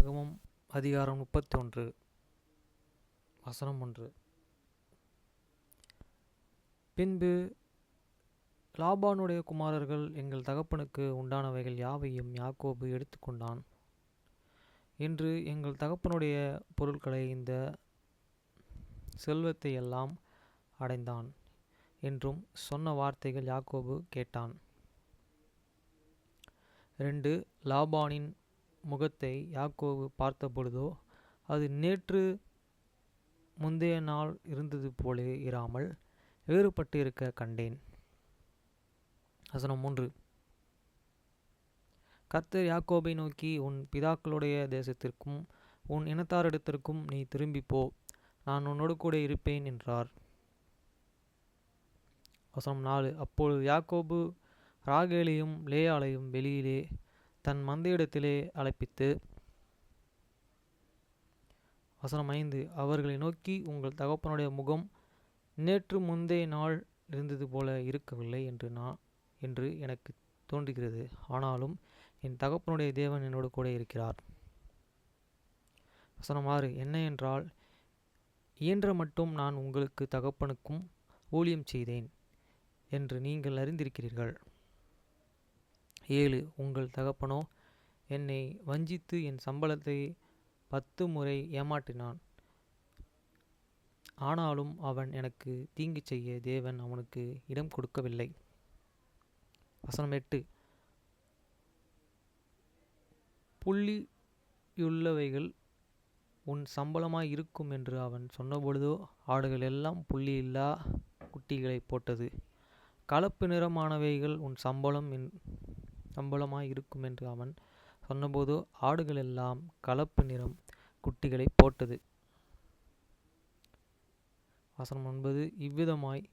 ஆதியாகமம் அதிகாரம் 31 வசனம் 1. பின்பு லாபானுடைய குமாரர்கள் எங்கள் தகப்பனுக்கு உண்டானவைகள் யாவையும் யாக்கோபு எடுத்துக்கொண்டான். இன்று எங்கள் தகப்பனுடைய பொருட்களை இந்த செல்வத்தை எல்லாம் அடைந்தான் என்றும் சொன்ன வார்த்தைகள் யாக்கோபு கேட்டான். 2. லாபானின் முகத்தை யாக்கோபு பார்த்தபொழுதோ அது நேற்று முந்தைய நாள் இருந்தது போலே இராமல் வேறுபட்டு இருக்க கண்டேன். வசனம் 3. கர்த்தர் யாக்கோபை நோக்கி, உன் பிதாக்களுடைய தேசத்திற்கும் உன் இனத்தாரிடத்திற்கும் நீ திரும்பி போ, நான் உன்னோடு கூட இருப்பேன் என்றார். வசனம் 4. அப்பொழுது யாக்கோபு ராகேலையும் லேயாளையும் வெளியிலே தன் மந்தையிடத்திலே அழைப்பித்து, வசனம் 5. அவர்களை நோக்கி, உங்கள் தகப்பனுடைய முகம் நேற்று முந்தைய நாள் இருந்தது போல இருக்கவில்லை என்று எனக்கு தோன்றுகிறது. ஆனாலும் என் தகப்பனுடைய தேவன் என்னோடு கூட இருக்கிறார். வசனம் 6. என்ன என்றால், இயன்ற மட்டும் நான் உங்களுக்கு தகப்பனுக்கும் ஊழியம் செய்தேன் என்று நீங்கள் அறிந்திருக்கிறீர்கள். 7. உங்கள் தகப்பனோ என்னை வஞ்சித்து என் சம்பளத்தை 10 முறை ஏமாற்றினான். ஆனாலும் அவன் எனக்கு தீங்கு செய்ய தேவன் அவனுக்கு இடம் கொடுக்கவில்லை. வசனம் 8. புள்ளியுள்ளவைகள் உன் சம்பளமாய் இருக்கும் என்று அவன் சொன்னபொழுதோ ஆடுகள் எல்லாம் புள்ளியில்லா குட்டிகளை போட்டது. கலப்பு நிறமானவைகள் உன் சம்பளமாய் இருக்கும் என்று அவன் சொன்னபோதோ ஆடுகள் எல்லாம் கலப்பு நிறம் குட்டிகளை போட்டது. வசனம் 9. இவ்விதமாய்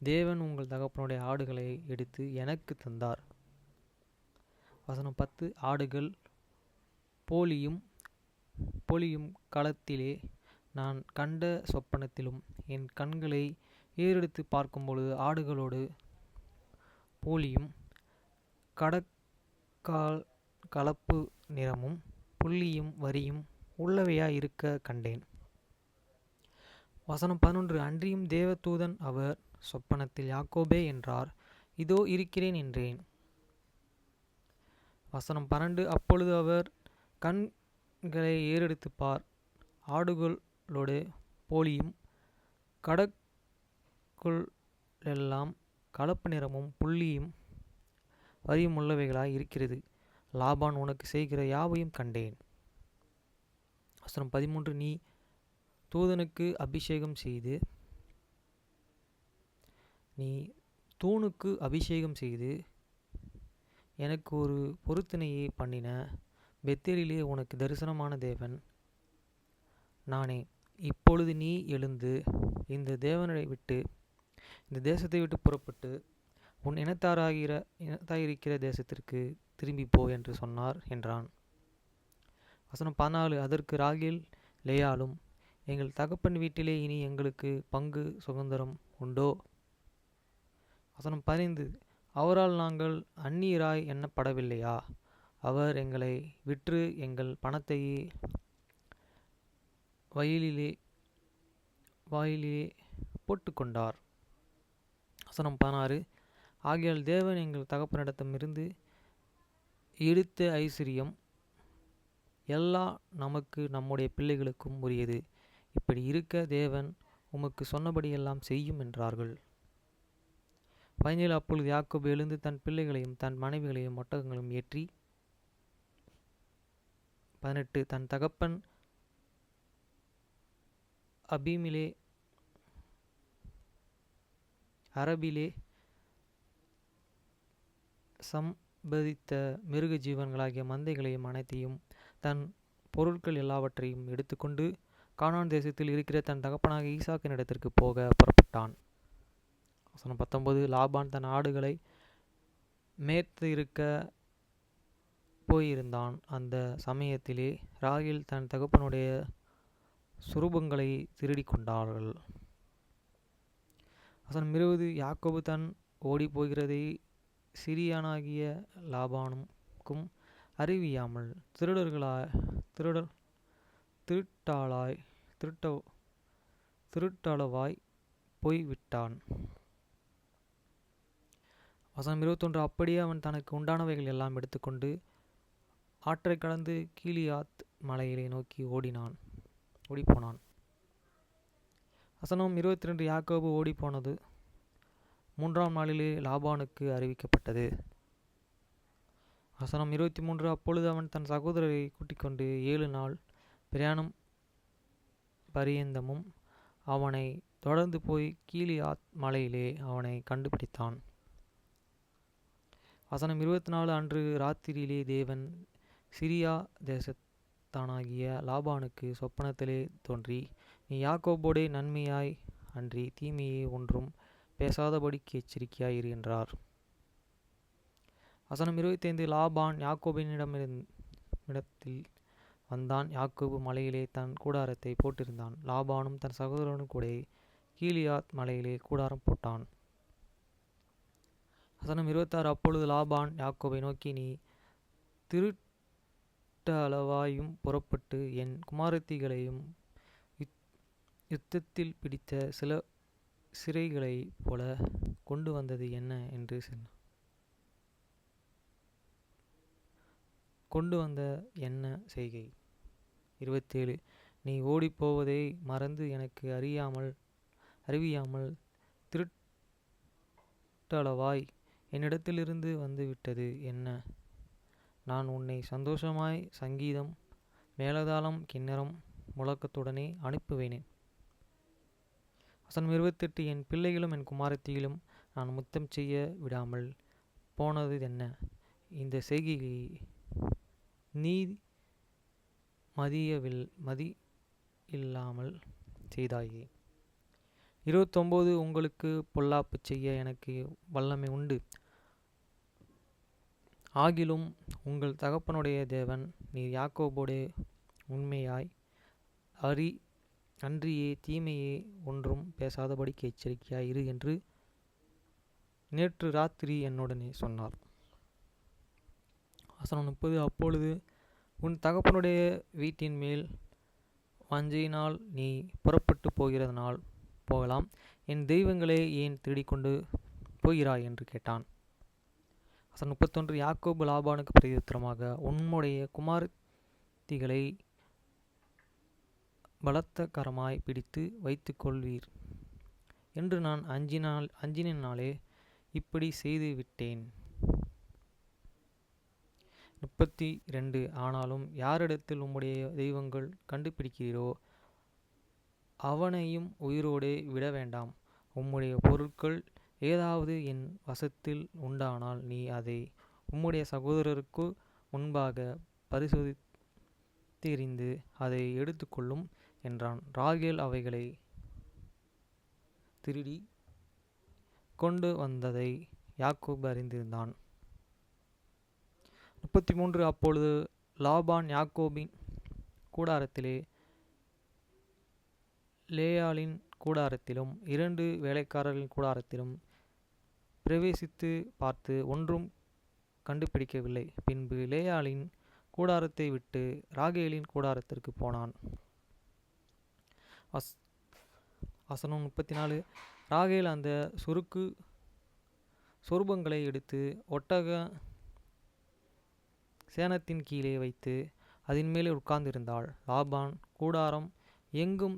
தேவன் உங்கள் தகப்பனுடைய ஆடுகளை எடுத்து எனக்கு தந்தார். வசனம் 10. ஆடுகள் போலியும் களத்திலே நான் கண்ட சொப்பனத்திலும் என் கண்களை ஏறெடுத்து பார்க்கும்பொழுது ஆடுகளோடு போலியும் கலப்பு நிறமும் புள்ளியும் வரியும் உள்ளவையாய் இருக்க கண்டேன். வசனம் 11. அன்றியும் தேவதூதன் அவர் சொப்பனத்தில் யாக்கோபே என்றார். இதோ இருக்கிறேன் என்றேன். வசனம் 12. அப்பொழுது அவர் கண்களை ஏறெடுத்து பார், ஆடுகளோடு போலியும் கடற்குள் எல்லாம் கலப்பு நிறமும் புள்ளியும் வரியும் உள்ளவைகளாய் இருக்கிறது. லாபான் உனக்கு செய்கிற யாவையும் கண்டேன். வசனம் 13. நீ தூணுக்கு அபிஷேகம் செய்து எனக்கு ஒரு பொருத்தனையை பண்ணின பெத்தேலிலே உனக்கு தரிசனமான தேவன் நானே. இப்பொழுது நீ எழுந்து இந்த தேசத்தை விட்டு புறப்பட்டு உன் இனத்தாயிருக்கிற தேசத்திற்கு திரும்பி போ என்று சொன்னார் என்றான். வசனம் 14. அதற்கு ராகேல் லேயாளும், எங்கள் தகப்பன் வீட்டிலே இனி எங்களுக்கு பங்கு சுதந்திரம் உண்டோ? வசனம் 15. அவரால் நாங்கள் அந்நியராய் எண்ணப்படவில்லையா? அவர் எங்களை விற்று எங்கள் பணத்தை வாயிலே போட்டுக்கொண்டார். வசனம் 16. ஆகையால் தேவன் எங்கள் தகப்பனிடமிருந்து எடுத்த ஐஸ்வர்யம் எல்லாம் நமக்கு நம்முடைய பிள்ளைகளுக்கும் உரியது. இப்படி இருக்க தேவன் உமக்கு சொன்னபடியெல்லாம் செய்யும் என்றார்கள். 17. அப்பொழுது யாக்கோபு எழுந்து தன் பிள்ளைகளையும் தன் மனைவிகளையும் ஒட்டகங்களையும் ஏற்றி 18. தன் தகப்பன் அரபிலே சம்பதித்த மிருக ஜீவன்களாகிய மந்தைகளையும் அனைத்தையும் தன் பொருட்கள் எல்லாவற்றையும் எடுத்துக்கொண்டு கானான் தேசத்தில் இருக்கிற தன் தகப்பனாக ஈசாக்கின் இடத்திற்கு போக புறப்பட்டான். வசனம் 19. லாபான் தன் ஆடுகளை மேய்த்து இருக்க போயிருந்தான். அந்த சமயத்திலே ராகேல் தன் தகப்பனுடைய சுரூபங்களை திருடி கொண்டார்கள். வசனம் 20. யாக்கோபு தன் ஓடி போகிறதை சிறியானாகிய லாபானுக்கும் அறிவியாமல் திருடர் திருட்டாளாய் திருட்ட திருட்டளவாய் போய்விட்டான். வசனம் 21. அப்படியே அவன் தனக்கு உண்டானவைகள் எல்லாம் எடுத்துக்கொண்டு ஆற்றைக் கடந்து கீலியாத் மலையிலே நோக்கி ஓடிப்போனான். வசனம் 22. யாக்கோபு ஓடிப்போனது 3ஆம் நாளிலே லாபானுக்கு அறிவிக்கப்பட்டது. வசனம் 23. அப்பொழுது அவன் தன் சகோதரரை கூட்டிக்கொண்டு 7 நாள் பிரயாணம் பரியந்தமும் அவனை தொடர்ந்து போய் கீலியாத் மலையிலே அவனை கண்டுபிடித்தான். வசனம் 24. அன்று ராத்திரியிலே தேவன் சிரியா தேசத்தானாகிய லாபானுக்கு சொப்பனத்திலே தோன்றி, நீ யாக்கோபோடே நன்மையாய் அன்றி தீமையே ஒன்றும் பேசாதபடிக்கு எச்சரிக்கையாய் இரு என்றார். வசனம் 25. லாபான் யாக்கோபினிடத்தில் வந்தான். யாக்கோபு மலையிலே தன் கூடாரத்தை போட்டிருந்தான். லாபானும் தன் சகோதரனும் கூட கீலியாத் மலையிலே கூடாரம் போட்டான். வசனம் 26. அப்பொழுது லாபான் யாக்கோபை நோக்கி, நீ திருட்டளவாயும் புறப்பட்டு என் குமாரத்திகளையும் யுத்தத்தில் பிடித்த சில சிறைகளைப் போல கொண்டு வந்தது என்ன என்று கொண்டு வந்த என்ன செய்கை. 27. நீ ஓடிப்போவதை மறந்து எனக்கு அறிவியாமல் திருட்டளவாய் என்னிடத்திலிருந்து வந்துவிட்டது என்ன? நான் உன்னை சந்தோஷமாய் சங்கீதம் மேலதாளம் கிண்ணறம் முழக்கத்துடனே அனுப்புவேனே. வசனம் 28. என் பிள்ளைகளும் என் குமாரத்திகளும் நான் முத்தம் செய்ய விடாமல் போனது என்ன? இந்த செய்கையை நீ மதியில்லாமல் செய்தாயே. 29. உங்களுக்கு பொல்லாப்பு செய்ய எனக்கு வல்லமை உண்டு. ஆகிலும் உங்கள் தகப்பனுடைய தேவன் நீர் யாக்கோபோடே உண்மையாய் அன்றியே தீமையே ஒன்றும் பேசாதபடிக்கு எச்சரிக்கையாய் இரு என்று நேற்று ராத்திரி என்னுடனே சொன்னார். வசனம் 30. அப்பொழுது உன் தகப்பனுடைய வீட்டின் மேல் வாஞ்சையினால் நீ புறப்பட்டு போகிறதனால் போகலாம். என் தெய்வங்களே ஏன் திருடிக்கொண்டு போகிறாய் என்று கேட்டான். வசனம் 31. யாக்கோபு லாபானுக்கு பிரதியுத்தரமாக, உம்முடைய குமாரத்திகளை பலத்தகரமாய் பிடித்து வைத்துக் கொள்வீர் என்று நான் அஞ்சினாலே இப்படி செய்து விட்டேன். 32. ஆனாலும் யாரிடத்தில் உம்முடைய தெய்வங்கள் கண்டுபிடிக்கிறீரோ அவனையும் உயிரோடே விட வேண்டாம். உம்முடைய பொருட்கள் ஏதாவது என் வசத்தில் உண்டானால் நீ அதை உம்முடைய சகோதரருக்கு முன்பாக பரிசோதித்தறிந்து அதை எடுத்துக்கொள்ளும் என்றான். ராகேல் அவைகளை திருடி கொண்டு வந்ததை யாக்கோபு அறிந்திருந்தான். 33. அப்பொழுது லாபான் யாக்கோபின் கூடாரத்திலே லேயாளின் கூடாரத்திலும் 2 வேலைக்காரர்களின் கூடாரத்திலும் பிரவேசித்து பார்த்து ஒன்றும் கண்டுபிடிக்கவில்லை. பின்பு லேயாளின் கூடாரத்தை விட்டு ராகேலின் கூடாரத்திற்கு போனான். வசனம் 34. ராகேல் அந்த சொருபங்களை எடுத்து ஒட்டக சேனத்தின் கீழே வைத்து அதன் மேலே உட்கார்ந்திருந்தாள். லாபான் கூடாரம் எங்கும்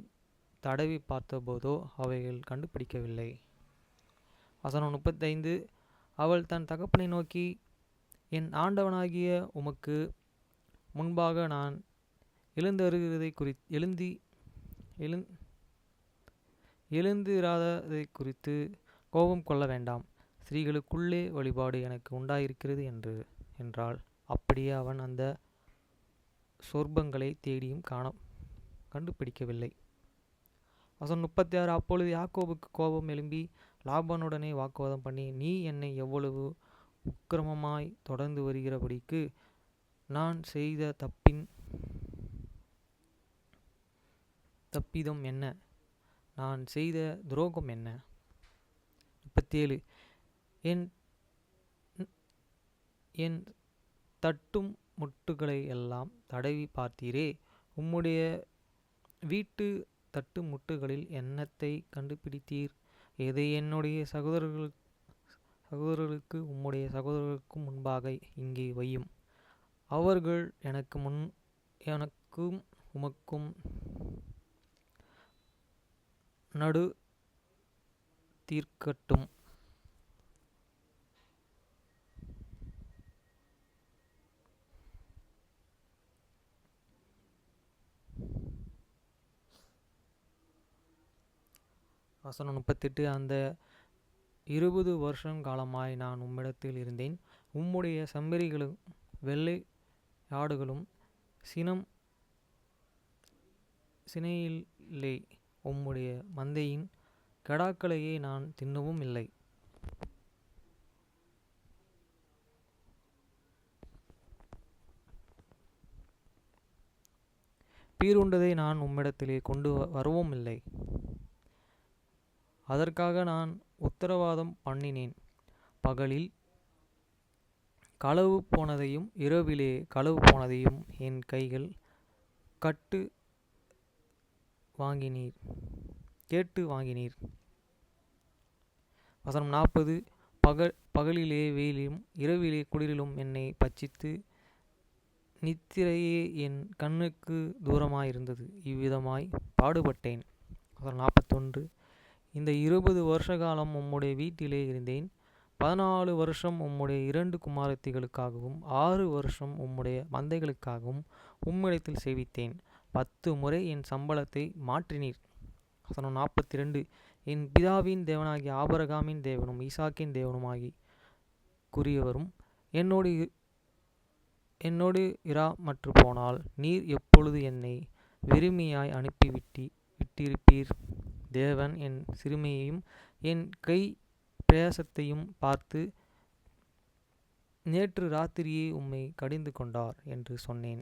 தடவி பார்த்தபோதோ அவைகள் கண்டுபிடிக்கவில்லை. வசனம் 35. அவள் தன் தகப்பனை நோக்கி, என் ஆண்டவனாகிய உமக்கு முன்பாக நான் எழுந்திராததை குறித்து கோபம் கொள்ள வேண்டாம். ஸ்திரீகளுக்குள்ளே வழிபாடு எனக்கு உண்டாயிருக்கிறது என்றாள். அப்படியே அவன் அந்த சொர்பங்களை தேடியும் கண்டுபிடிக்கவில்லை. வசனம் 36. அப்பொழுது யாக்கோபுக்கு கோபம் எழும்பி லாபானுடனே வாக்குவாதம் பண்ணி, நீ என்னை எவ்வளவு உக்கிரமமாய் தொடர்ந்து வருகிறபடிக்கு நான் செய்த தப்பிதம் என்ன? நான் செய்த துரோகம் என்ன? 37. என் தட்டும் முட்டுகளை எல்லாம் தடவி பார்த்தீரே. உம்முடைய வீட்டு தட்டு முட்டுகளில் எண்ணத்தை கண்டுபிடித்தீர். எதை என்னுடைய சகோதரர்களுக்கு உம்முடைய சகோதரர்களுக்கும் முன்பாக இங்கே வையும். அவர்கள் எனக்கும் உமக்கும் நடு தீர்க்கட்டும். வசனம் 38. அந்த 20 வருஷம் காலமாய் நான் உம்மிடத்தில் இருந்தேன். உம்முடைய செம்மறிகளும் வெள்ளை ஆடுகளும் சினையில்லை. உம்முடைய மந்தையின் கடாக்களையே நான் தின்னவும் இல்லை. பீருண்டதை நான் உம்மிடத்திலே கொண்டு வரவும் இல்லை. அதற்காக நான் உத்தரவாதம் பண்ணினேன். பகலில் களவு போனதையும் இரவிலே களவு போனதையும் என் கைகள் கேட்டு வாங்கினீர். வசனம் 40. பகலிலே வெயிலும் இரவிலே குளிரிலும் என்னை பட்சித்து நித்திரையே என் கண்ணுக்கு தூரமாயிருந்தது. இவ்விதமாய் பாடுபட்டேன். வசனம் 41. இந்த 20 வருஷ காலம் உம்முடைய வீட்டிலே இருந்தேன். 14 வருஷம் உம்முடைய 2 குமாரத்திகளுக்காகவும் 6 வருஷம் உம்முடைய மந்தைகளுக்காகவும் உம்மிடத்தில் சேவித்தேன். 10 முறை என் சம்பளத்தை மாற்றினீர். வசனம் 42. என் பிதாவின் தேவனாகிய ஆபிரகாமின் தேவனும் ஈசாக்கின் தேவனுமாகி கூறியவரும் என்னோடு இராமற்று போனால் நீர் எப்பொழுது என்னை வெறுமையாய் விட்டிருப்பீர். தேவன் என் சிறுமையையும் என் கை பிரயாசத்தையும் பார்த்து நேற்று ராத்திரியே உம்மை கடிந்து கொண்டார் என்று சொன்னேன்.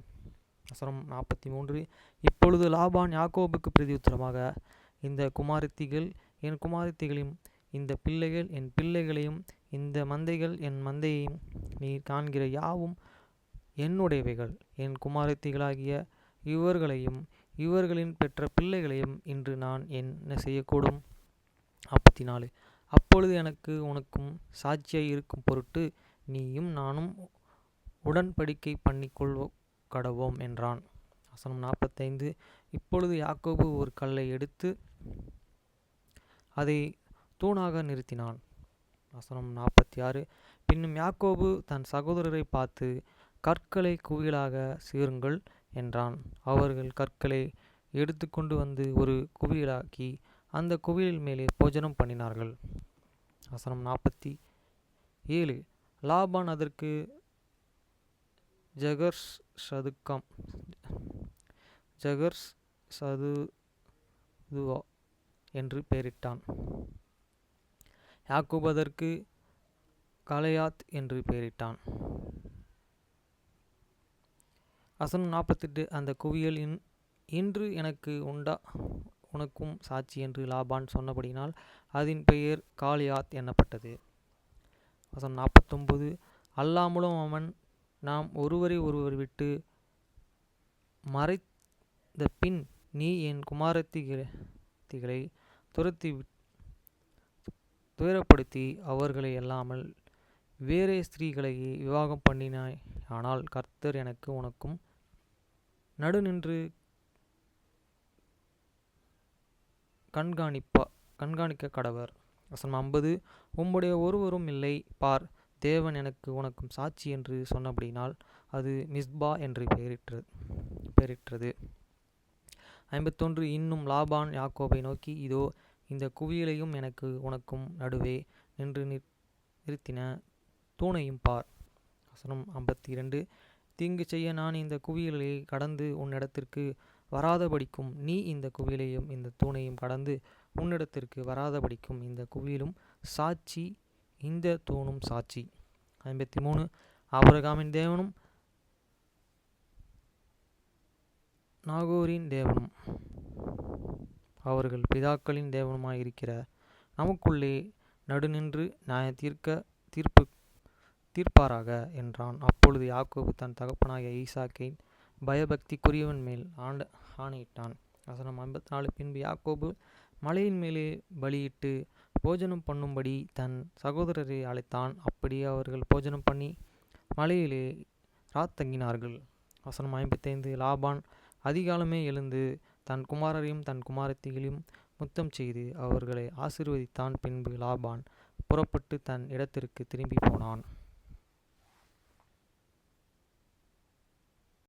வசனம் 43. இப்பொழுது லாபான் யாக்கோபுக்கு பிரதியுத்தரமாக, இந்த குமாரத்திகள் என் குமாரத்திகளையும் இந்த பிள்ளைகள் என் பிள்ளைகளையும் இந்த மந்தைகள் என் மந்தையையும் நீர் காண்கிற யாவும் என்னுடையவைகள். என் குமாரத்திகளாகிய இவர்களையும் இவர்களின் பெற்ற பிள்ளைகளையும் இன்று நான் என்ன செய்யக்கூடும்? 44. அப்பொழுது எனக்கு உனக்கும் சாட்சியாய் இருக்கும் பொருட்டு நீயும் நானும் உடன்படிக்கை பண்ணிக்கொள்ள கடவோம் என்றான். வசனம் 45. இப்பொழுது யாக்கோபு ஒரு கல்லை எடுத்து அதை தூணாக நிறுத்தினான். வசனம் 46. பின்னும் யாக்கோபு தன் சகோதரரை பார்த்து, கற்களை குவியலாக சேருங்கள் என்றான். அவர்கள் கற்களை எடுத்துக்கொண்டு வந்து ஒரு குவியலாக்கி அந்த குவியல் மேலே போஜனம் பண்ணினார்கள். வசனம் 47. லாபான் அதற்கு ஜகர்ஸ் சதுவா என்று பெயரிட்டான். யாக்கோபு அதற்கு கலையாத் என்று பெயரிட்டான். வசனம் 48. அந்த குவியல் இன்று எனக்கு உனக்கும் சாட்சி என்று லாபான் சொன்னபடினால் அதன் பெயர் காலியாத் என்னப்பட்டது. வசனம் 49. அல்லாமலும் அவன் நாம் ஒருவரை ஒருவர் விட்டு மறைந்த பின் நீ என் குமாரத்திகளை துயரப்படுத்தி அவர்களை அல்லாமல் வேறே ஸ்திரீகளையே விவாகம் பண்ணினாய். ஆனால் கர்த்தர் எனக்கு உனக்கும் நடுநின்று கண்காணிக்க கடவர். வசனம் 50. உம்முடைய ஒருவரும் இல்லை. பார், தேவன் எனக்கு உனக்கும் சாட்சி என்று சொன்னபடினால் அது மிஸ்பா என்று பெயரிட்டது. 51. இன்னும் லாபான் யாக்கோபை நோக்கி, இதோ இந்த குவியலையும் எனக்கு உனக்கும் நடுவே நின்று நிறுத்தின தூணையும் பார். வசனம் 52. தீங்கு செய்ய நான் இந்த குவியலை கடந்து உன்னிடத்திற்கு வராதபடிக்கும் நீ இந்த குவியலையும் இந்த தூணையும் கடந்து உன்னிடத்திற்கு வராதபடிக்கும் இந்த குவியலும் சாட்சி இந்த தூணும் சாட்சி. 53. ஆபிரகாமின் தேவனும் நாகோரின் தேவனும் அவர்கள் பிதாக்களின் தேவனுமாயிருக்கிற நமக்குள்ளே நடுநின்று நியாய தீர்ப்பாராக என்றான். அப்பொழுது யாக்கோபு தன் தகப்பனாகிய ஈசாக்கின் பயபக்திக்குரியவன் மேல் ஆணையிட்டான். வசனம் 54. பின்பு யாக்கோபு மலையின் மேலே பலியிட்டு போஜனம் பண்ணும்படி தன் சகோதரரை அழைத்தான். அப்படியே அவர்கள் போஜனம் பண்ணி மலையிலே ராத்தங்கினார்கள். வசனம் 55. லாபான் அதிகாலமே எழுந்து தன் குமாரரையும் தன் குமாரத்திகளையும் முத்தம் செய்து அவர்களை ஆசீர்வதித்தான். பின்பு லாபான் புறப்பட்டு தன் இடத்திற்கு திரும்பி போனான்.